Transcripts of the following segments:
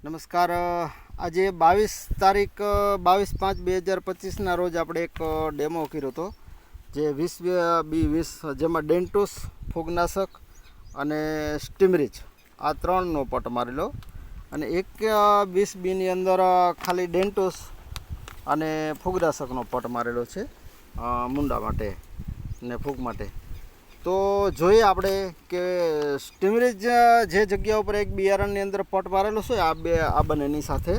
નમસ્કાર. આજે 22 તારીખ 22/5/2025 રોજ આપણે એક ડેમો કર્યો હતો, જે 20B20 જેમાં ડેન્ટોસ, ફૂગનાશક અને સ્ટીમરીચ આ ત્રણનો પટ મારેલો. અને 21B ની અંદર ખાલી ડેન્ટોસ અને ફૂગનાશકનો પટ મારેલો છે મૂંડા માટે ને ફૂગ માટે. તો જોઈએ આપણે કે સ્ટીમરીજ જે જગ્યા ઉપર એક બિયારણની અંદર પટ મારેલો છે આ બંનેની સાથે,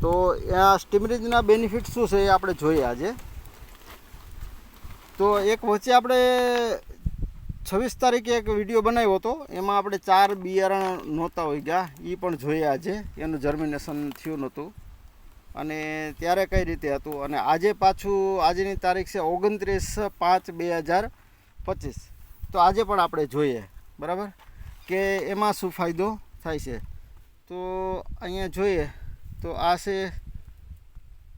તો આ સ્ટીમરીજના બેનિફિટ શું છે એ આપણે જોઈએ આજે. તો એક વચ્ચે આપણે 26 તારીખે એક વિડીયો બનાવ્યો હતો, એમાં આપણે 4 બિયારણ નહોતા હોય ગયા, એ પણ જોઈએ આજે. એનું જર્મિનેશન થયું નહોતું અને ત્યારે કઈ રીતે હતું. અને આજે પાછું આજની તારીખ છે 29/5/2025. તો આજે પણ આપણે જોઈએ બરાબર કે એમાં શું ફાયદો થાય છે. તો અહીંયા જોઈએ તો આ છે,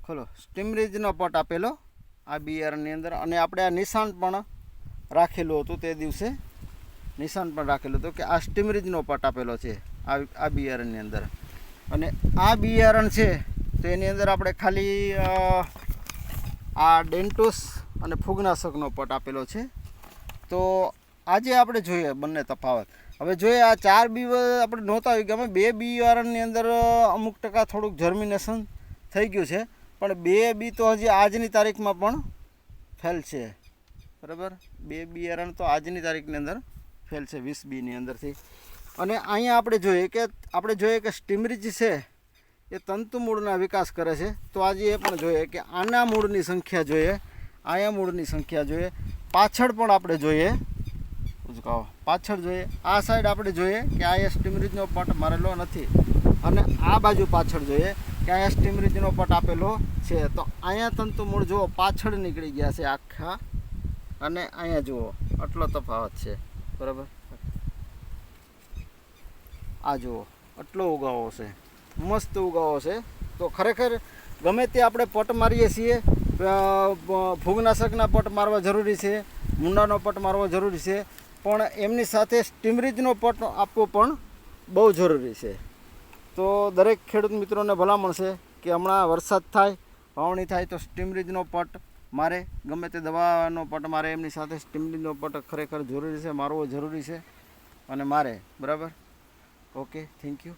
ખોલો, સ્ટીમરીજનો પટ આપેલો આ બિયારણની અંદર. અને આપણે આ નિશાન પણ રાખેલું હતું, તે દિવસે નિશાન પણ રાખેલું હતું કે આ સ્ટીમરીજનો પટ આપેલો છે આ બિયારણની અંદર. અને આ બિયારણ છે તો એની અંદર આપણે ખાલી આ ડેન્ટોસ અને ફૂગનાશકનો પટ આપેલો છે. તો આજે આપણે જોઈએ બંને તફાવત. હવે જોઈએ આ 4 બી આપણે નહોતા આવી ગયા, 2 બિયારણની અંદર અમુક ટકા થોડુંક જર્મિનેશન થઈ ગયું છે, પણ 2 બી તો હજી આજની તારીખમાં પણ ફેલ છે બરાબર. 2 બિયારણ તો આજની તારીખની અંદર ફેલ છે 20Bની અંદરથી. અને અહીંયા આપણે જોઈએ કે સ્ટીમરીજ છે એ તંતુ મૂળના વિકાસ કરે છે. તો આજે એ પણ જોઈએ કે આના મૂળની સંખ્યા જોઈએ, આયા મૂળની સંખ્યા જોઈએ, પાછળ પણ આપણે જોઈએ, ઉચકાવો પાછળ જોઈએ, આ સાઈડ આપણે જોઈએ કે અહીંયા સ્ટીમરીજનો પટ મારેલો નથી, અને આ બાજુ પાછળ જોઈએ કે અહીંયા સ્ટીમરીજનો પટ આપેલો છે. તો અહીંયા તંતુ મૂળ જુઓ પાછળ નીકળી ગયા છે આખા, અને અહીંયા જુઓ આટલો તફાવત છે બરાબર. આ જુઓ આટલો ઉગાવો છે, મસ્ત ઉગાવો છે. તો ખરેખર ગમે તે આપણે પટ મારીએ છીએ, ફૂગનાશકના પટ મારવા જરૂરી છે, મૂંડાનો પટ મારવો જરૂરી છે, પણ એમની સાથે સ્ટીમરીજનો પટ આપવો પણ બહુ જરૂરી છે. તો દરેક ખેડૂત મિત્રોને ભલામણ છે કે હમણાં વરસાદ થાય, વાવણી થાય તો સ્ટીમરીજનો પટ મારે, ગમે તે દવાનો પટ મારે, એમની સાથે સ્ટીમરીજનો પટ ખરેખર જરૂરી છે, મારવો જરૂરી છે અને મારે બરાબર. Okay, thank you.